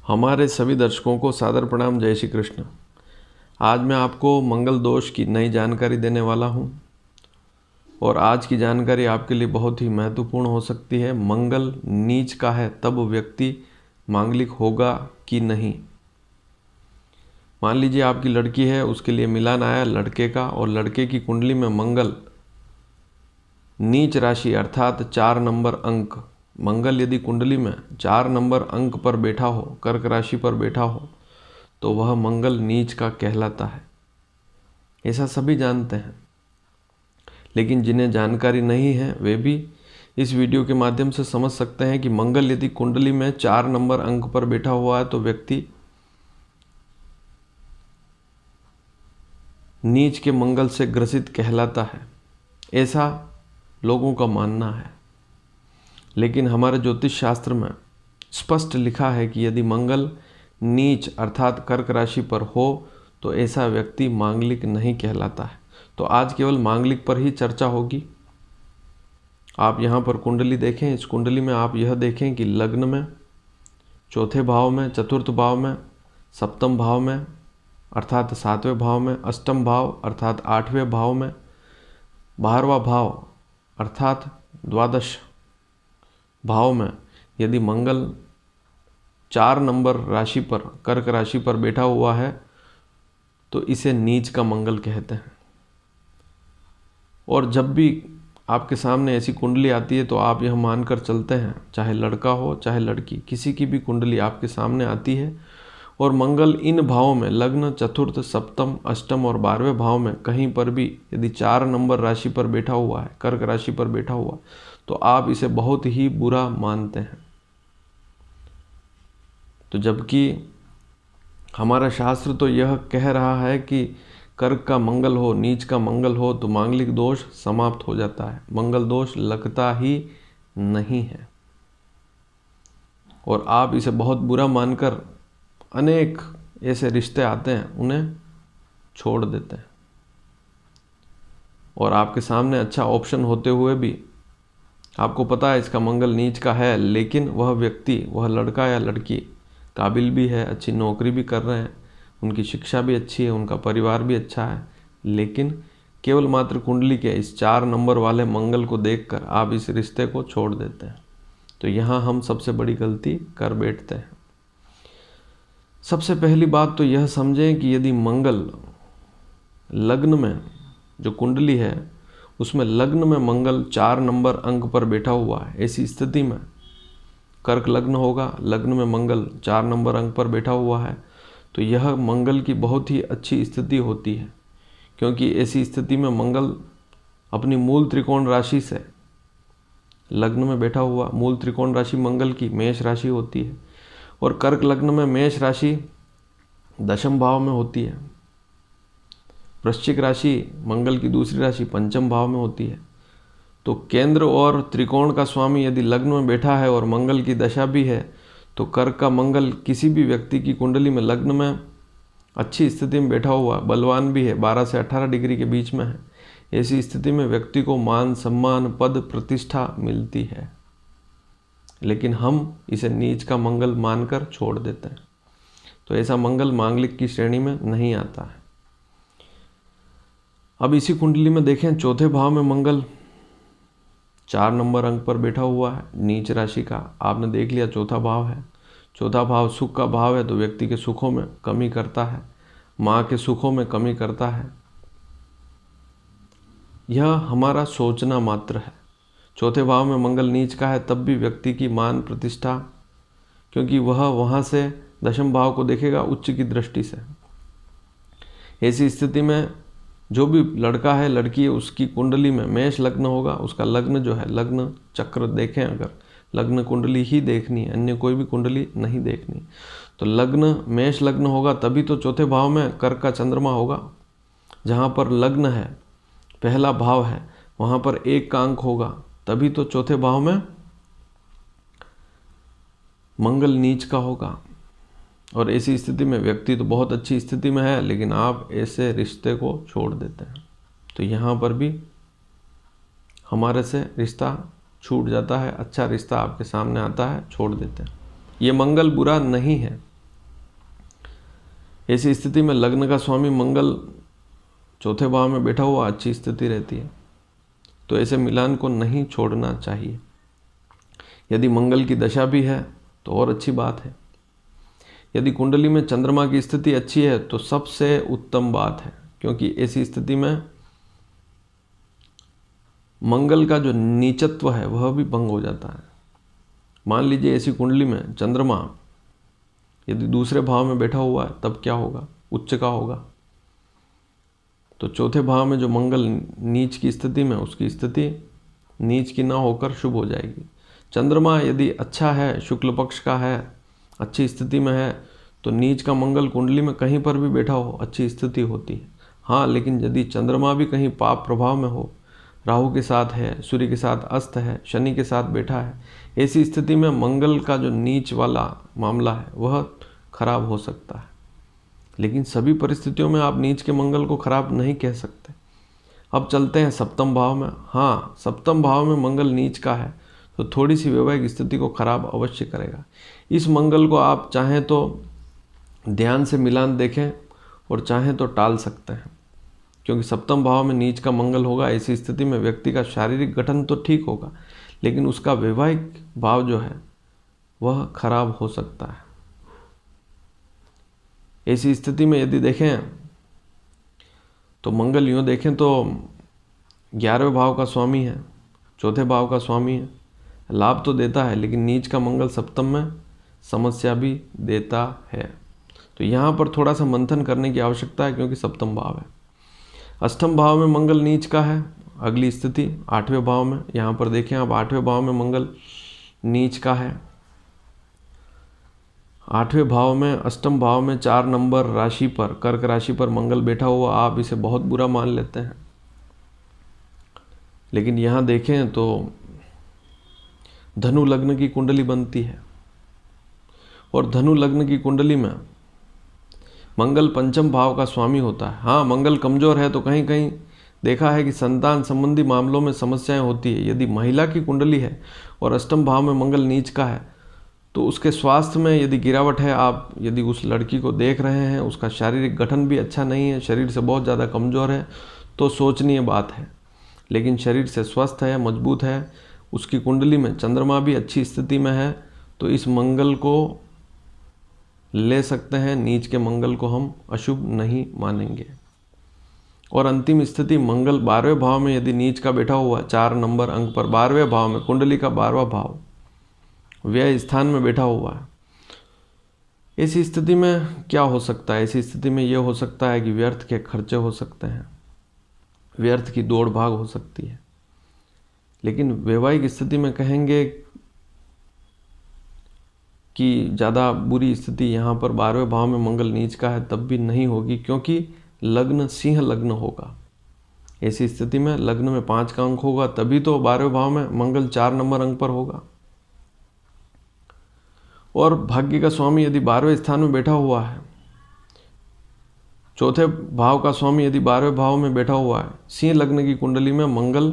हमारे सभी दर्शकों को सादर प्रणाम। जय श्री कृष्ण। आज मैं आपको मंगल दोष की नई जानकारी देने वाला हूं और आज की जानकारी आपके लिए बहुत ही महत्वपूर्ण हो सकती है। मंगल नीच का है तब व्यक्ति मांगलिक होगा कि नहीं। मान लीजिए आपकी लड़की है, उसके लिए मिलान आया लड़के का और लड़के की कुंडली में मंगल नीच राशि अर्थात 4 नंबर अंक, मंगल यदि कुंडली में 4 नंबर अंक पर बैठा हो, कर्क राशि पर बैठा हो, तो वह मंगल नीच का कहलाता है। ऐसा सभी जानते हैं, लेकिन जिन्हें जानकारी नहीं है वे भी इस वीडियो के माध्यम से समझ सकते हैं कि मंगल यदि कुंडली में 4 नंबर अंक पर बैठा हुआ है तो व्यक्ति नीच के मंगल से ग्रसित कहलाता है। ऐसा लोगों का मानना है, लेकिन हमारे ज्योतिष शास्त्र में स्पष्ट लिखा है कि यदि मंगल नीच अर्थात कर्क राशि पर हो तो ऐसा व्यक्ति मांगलिक नहीं कहलाता है। तो आज केवल मांगलिक पर ही चर्चा होगी। आप यहाँ पर कुंडली देखें। इस कुंडली में आप यह देखें कि लग्न में, चौथे भाव में, चतुर्थ भाव में, सप्तम भाव में अर्थात 7वें भाव में, अष्टम भाव अर्थात 8वें भाव में, 12वां भाव अर्थात द्वादश भाव में यदि मंगल 4 नंबर राशि पर, कर्क राशि पर बैठा हुआ है तो इसे नीच का मंगल कहते हैं। और जब भी आपके सामने ऐसी कुंडली आती है तो आप यह मानकर चलते हैं, चाहे लड़का हो चाहे लड़की, किसी की भी कुंडली आपके सामने आती है और मंगल इन भावों में लग्न, चतुर्थ, सप्तम, अष्टम और 12वें भाव में कहीं पर भी यदि 4 नंबर राशि पर बैठा हुआ है, कर्क राशि पर बैठा हुआ, तो आप इसे बहुत ही बुरा मानते हैं। तो जबकि हमारा शास्त्र तो यह कह रहा है कि कर्क का मंगल हो, नीच का मंगल हो तो मांगलिक दोष समाप्त हो जाता है, मंगल दोष लगता ही नहीं है। और आप इसे बहुत बुरा मानकर अनेक ऐसे रिश्ते आते हैं, उन्हें छोड़ देते हैं। और आपके सामने अच्छा ऑप्शन होते हुए भी आपको पता है इसका मंगल नीच का है, लेकिन वह व्यक्ति, वह लड़का या लड़की काबिल भी है, अच्छी नौकरी भी कर रहे हैं, उनकी शिक्षा भी अच्छी है, उनका परिवार भी अच्छा है, लेकिन केवल मात्र कुंडली के इस 4 नंबर वाले मंगल को देखकर आप इस रिश्ते को छोड़ देते हैं। तो यहाँ हम सबसे बड़ी गलती कर बैठते हैं। सबसे पहली बात तो यह समझें कि यदि मंगल लग्न में, जो कुंडली है उसमें लग्न में मंगल 4 नंबर अंक पर बैठा हुआ है, ऐसी स्थिति में कर्क लग्न होगा, लग्न में मंगल 4 नंबर अंक पर बैठा हुआ है, तो यह मंगल की बहुत ही अच्छी स्थिति होती है, क्योंकि ऐसी स्थिति में मंगल अपनी मूल त्रिकोण राशि से लग्न में बैठा हुआ, मूल त्रिकोण राशि मंगल की मेष राशि होती है और कर्क लग्न में मेष राशि 10वें भाव में होती है, वृश्चिक राशि मंगल की दूसरी राशि 5वें भाव में होती है। तो केंद्र और त्रिकोण का स्वामी यदि लग्न में बैठा है और मंगल की दशा भी है तो कर्क का मंगल किसी भी व्यक्ति की कुंडली में लग्न में अच्छी स्थिति में बैठा हुआ, बलवान भी है, 12 से 18 डिग्री के बीच में है, ऐसी स्थिति में व्यक्ति को मान, सम्मान, पद, प्रतिष्ठा मिलती है, लेकिन हम इसे नीच का मंगल मानकर छोड़ देते हैं। तो ऐसा मंगल मांगलिक की श्रेणी में नहीं आता है। अब इसी कुंडली में देखें, चौथे भाव में मंगल 4 नंबर अंक पर बैठा हुआ है, नीच राशि का। आपने देख लिया चौथा भाव है, चौथा भाव सुख का भाव है, तो व्यक्ति के सुखों में कमी करता है, माँ के सुखों में कमी करता है। यह हमारा सोचना मात्र है। चौथे भाव में मंगल नीच का है तब भी व्यक्ति की मान, प्रतिष्ठा, क्योंकि वह वहाँ से 10वें भाव को देखेगा उच्च की दृष्टि से। ऐसी स्थिति में जो भी लड़का है, लड़की है, उसकी कुंडली में मेष लग्न होगा, उसका लग्न जो है, लग्न चक्र देखें, अगर लग्न कुंडली ही देखनी है, अन्य कोई भी कुंडली नहीं देखनी, तो लग्न मेष लग्न होगा तभी तो चौथे भाव में कर्क का चंद्रमा होगा। जहाँ पर लग्न है, पहला भाव है, वहाँ पर 1 का अंक होगा, तभी तो चौथे भाव में मंगल नीच का होगा। और ऐसी स्थिति में व्यक्ति तो बहुत अच्छी स्थिति में है, लेकिन आप ऐसे रिश्ते को छोड़ देते हैं, तो यहाँ पर भी हमारे से रिश्ता छूट जाता है, अच्छा रिश्ता आपके सामने आता है, छोड़ देते हैं। ये मंगल बुरा नहीं है, ऐसी स्थिति में लग्न का स्वामी मंगल चौथे भाव में बैठा हुआ अच्छी स्थिति रहती है। तो ऐसे मिलान को नहीं छोड़ना चाहिए। यदि मंगल की दशा भी है तो और अच्छी बात है। यदि कुंडली में चंद्रमा की स्थिति अच्छी है तो सबसे उत्तम बात है, क्योंकि ऐसी स्थिति में मंगल का जो नीचत्व है वह भी भंग हो जाता है। मान लीजिए ऐसी कुंडली में चंद्रमा यदि दूसरे भाव में बैठा हुआ है, तब क्या होगा? उच्च का होगा। तो चौथे भाव में जो मंगल नीच की स्थिति में, उसकी स्थिति नीच की ना होकर शुभ हो जाएगी। चंद्रमा यदि अच्छा है, शुक्ल पक्ष का है, अच्छी स्थिति में है, तो नीच का मंगल कुंडली में कहीं पर भी बैठा हो अच्छी स्थिति होती है। हाँ, लेकिन यदि चंद्रमा भी कहीं पाप प्रभाव में हो, राहु के साथ है, सूर्य के साथ अस्त है, शनि के साथ बैठा है, ऐसी स्थिति में मंगल का जो नीच वाला मामला है वह खराब हो सकता है। लेकिन सभी परिस्थितियों में आप नीच के मंगल को खराब नहीं कह सकते। अब चलते हैं सप्तम भाव में। हाँ, सप्तम भाव में मंगल नीच का है तो थोड़ी सी वैवाहिक स्थिति को खराब अवश्य करेगा। इस मंगल को आप चाहें तो ध्यान से मिलान देखें और चाहें तो टाल सकते हैं, क्योंकि सप्तम भाव में नीच का मंगल होगा। ऐसी स्थिति में व्यक्ति का शारीरिक गठन तो ठीक होगा, लेकिन उसका वैवाहिक भाव जो है वह खराब हो सकता है। ऐसी स्थिति में यदि देखें तो मंगल यूँ देखें तो 11वें भाव का स्वामी है, चौथे भाव का स्वामी है, लाभ तो देता है, लेकिन नीच का मंगल सप्तम में समस्या भी देता है। तो यहाँ पर थोड़ा सा मंथन करने की आवश्यकता है, क्योंकि सप्तम भाव है। अष्टम भाव में मंगल नीच का है। अगली स्थिति 8वें भाव में, यहाँ पर देखें आप 8वें भाव में मंगल नीच का है। 8वें भाव में, अष्टम भाव में 4 नंबर राशि पर, कर्क राशि पर मंगल बैठा हुआ, आप इसे बहुत बुरा मान लेते हैं। लेकिन यहाँ देखें तो धनु लग्न की कुंडली बनती है, और धनु लग्न की कुंडली में मंगल पंचम भाव का स्वामी होता है। हाँ, मंगल कमजोर है तो कहीं कहीं देखा है कि संतान संबंधी मामलों में समस्याएं होती है। यदि महिला की कुंडली है और अष्टम भाव में मंगल नीच का है तो उसके स्वास्थ्य में यदि गिरावट है, आप यदि उस लड़की को देख रहे हैं, उसका शारीरिक गठन भी अच्छा नहीं है, शरीर से बहुत ज़्यादा कमज़ोर है, तो सोचनीय बात है। लेकिन शरीर से स्वस्थ है, मजबूत है, उसकी कुंडली में चंद्रमा भी अच्छी स्थिति में है, तो इस मंगल को ले सकते हैं। नीच के मंगल को हम अशुभ नहीं मानेंगे। और अंतिम स्थिति मंगल 12वें भाव में यदि नीच का बैठा हुआ 4 नंबर अंक पर, 12वें भाव में, कुंडली का 12वां भाव व्यय स्थान में बैठा हुआ है, ऐसी स्थिति में क्या हो सकता है? ऐसी स्थिति में यह हो सकता है कि व्यर्थ के खर्चे हो सकते हैं, व्यर्थ की दौड़ भाग हो सकती है। लेकिन वैवाहिक स्थिति में कहेंगे कि ज़्यादा बुरी स्थिति यहाँ पर 12वें भाव में मंगल नीच का है तब भी नहीं होगी, क्योंकि लग्न सिंह लग्न होगा। ऐसी स्थिति में लग्न में 5 का अंक होगा, तभी तो 12वें भाव में मंगल 4 नंबर अंक पर होगा। और भाग्य का स्वामी यदि 12वें स्थान में बैठा हुआ है, चौथे भाव का स्वामी यदि 12वें भाव में बैठा हुआ है, सिंह लग्न की कुंडली में मंगल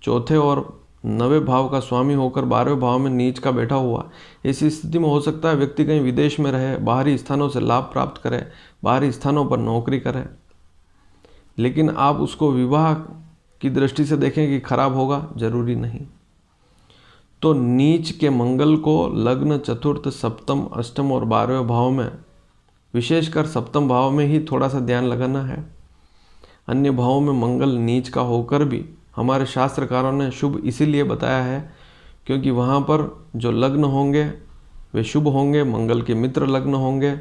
चौथे और 9वें भाव का स्वामी होकर 12वें भाव में नीच का बैठा हुआ, ऐसी स्थिति में हो सकता है व्यक्ति कहीं विदेश में रहे, बाहरी स्थानों से लाभ प्राप्त करे, बाहरी स्थानों पर नौकरी करे। लेकिन आप उसको विवाह की दृष्टि से देखें कि खराब होगा, जरूरी नहीं। तो नीच के मंगल को लग्न, चतुर्थ, सप्तम, अष्टम और 12वें भाव में, विशेषकर सप्तम भाव में ही थोड़ा सा ध्यान लगाना है। अन्य भावों में मंगल नीच का होकर भी हमारे शास्त्रकारों ने शुभ इसीलिए बताया है क्योंकि वहाँ पर जो लग्न होंगे वे शुभ होंगे, मंगल के मित्र लग्न होंगे।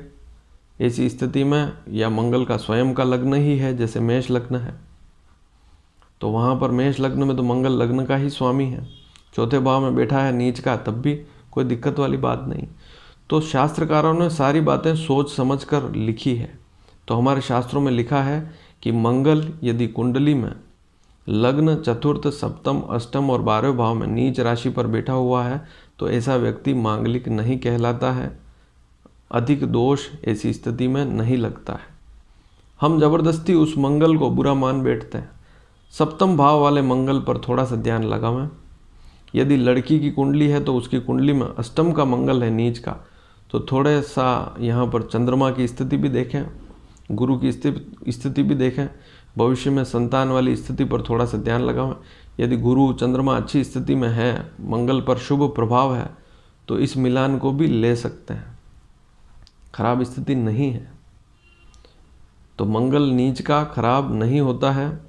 ऐसी स्थिति में, या मंगल का स्वयं का लग्न ही है, जैसे मेष लग्न है, तो वहाँ पर मेष लग्न में तो मंगल लग्न का ही स्वामी है, चौथे भाव में बैठा है नीच का, तब भी कोई दिक्कत वाली बात नहीं। तो शास्त्रकारों ने सारी बातें सोच समझ कर लिखी है। तो हमारे शास्त्रों में लिखा है कि मंगल यदि कुंडली में लग्न, चतुर्थ, सप्तम, अष्टम और 12वें भाव में नीच राशि पर बैठा हुआ है तो ऐसा व्यक्ति मांगलिक नहीं कहलाता है, अधिक दोष ऐसी स्थिति में नहीं लगता है। हम जबरदस्ती उस मंगल को बुरा मान बैठते हैं। सप्तम भाव वाले मंगल पर थोड़ा सा ध्यान लगावें। यदि लड़की की कुंडली है तो उसकी कुंडली में अष्टम का मंगल है नीच का, तो थोड़े सा यहाँ पर चंद्रमा की स्थिति भी देखें, गुरु की स्थिति भी देखें, भविष्य में संतान वाली स्थिति पर थोड़ा सा ध्यान लगाएं। यदि गुरु चंद्रमा अच्छी स्थिति में है, मंगल पर शुभ प्रभाव है, तो इस मिलान को भी ले सकते हैं, खराब स्थिति नहीं है। तो मंगल नीच का खराब नहीं होता है,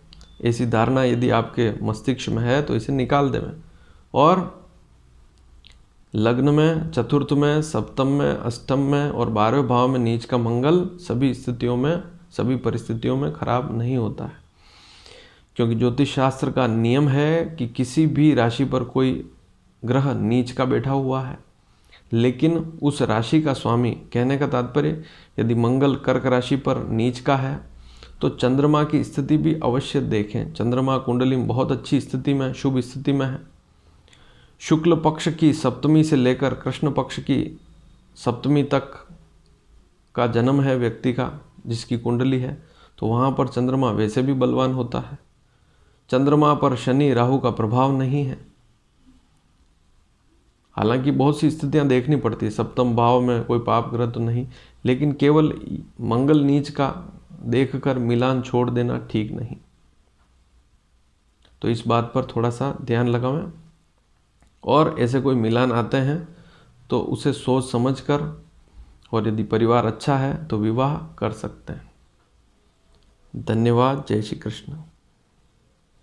ऐसी धारणा यदि आपके मस्तिष्क में है तो इसे निकाल दें। और लग्न में, चतुर्थ में, सप्तम में, अष्टम में और 12वें भाव में नीच का मंगल सभी स्थितियों में, सभी परिस्थितियों में खराब नहीं होता है, क्योंकि ज्योतिष शास्त्र का नियम है कि किसी भी राशि पर कोई ग्रह नीच का बैठा हुआ है, लेकिन उस राशि का स्वामी, कहने का तात्पर्य यदि मंगल कर्क राशि पर नीच का है तो चंद्रमा की स्थिति भी अवश्य देखें। चंद्रमा कुंडली में बहुत अच्छी स्थिति में, शुभ स्थिति में है। शुक्ल पक्ष की सप्तमी से लेकर कृष्ण पक्ष की सप्तमी तक का जन्म है व्यक्ति का, जिसकी कुंडली है, तो वहाँ पर चंद्रमा वैसे भी बलवान होता है। चंद्रमा पर शनि राहु का प्रभाव नहीं है। हालांकि बहुत सी स्थितियां देखनी पड़ती है, सप्तम भाव में कोई पाप ग्रह तो नहीं, लेकिन केवल मंगल नीच का देखकर मिलान छोड़ देना ठीक नहीं। तो इस बात पर थोड़ा सा ध्यान लगावें, और ऐसे कोई मिलान आते हैं तो उसे सोच समझकर, और यदि परिवार अच्छा है तो विवाह कर सकते हैं। धन्यवाद। जय श्री कृष्ण।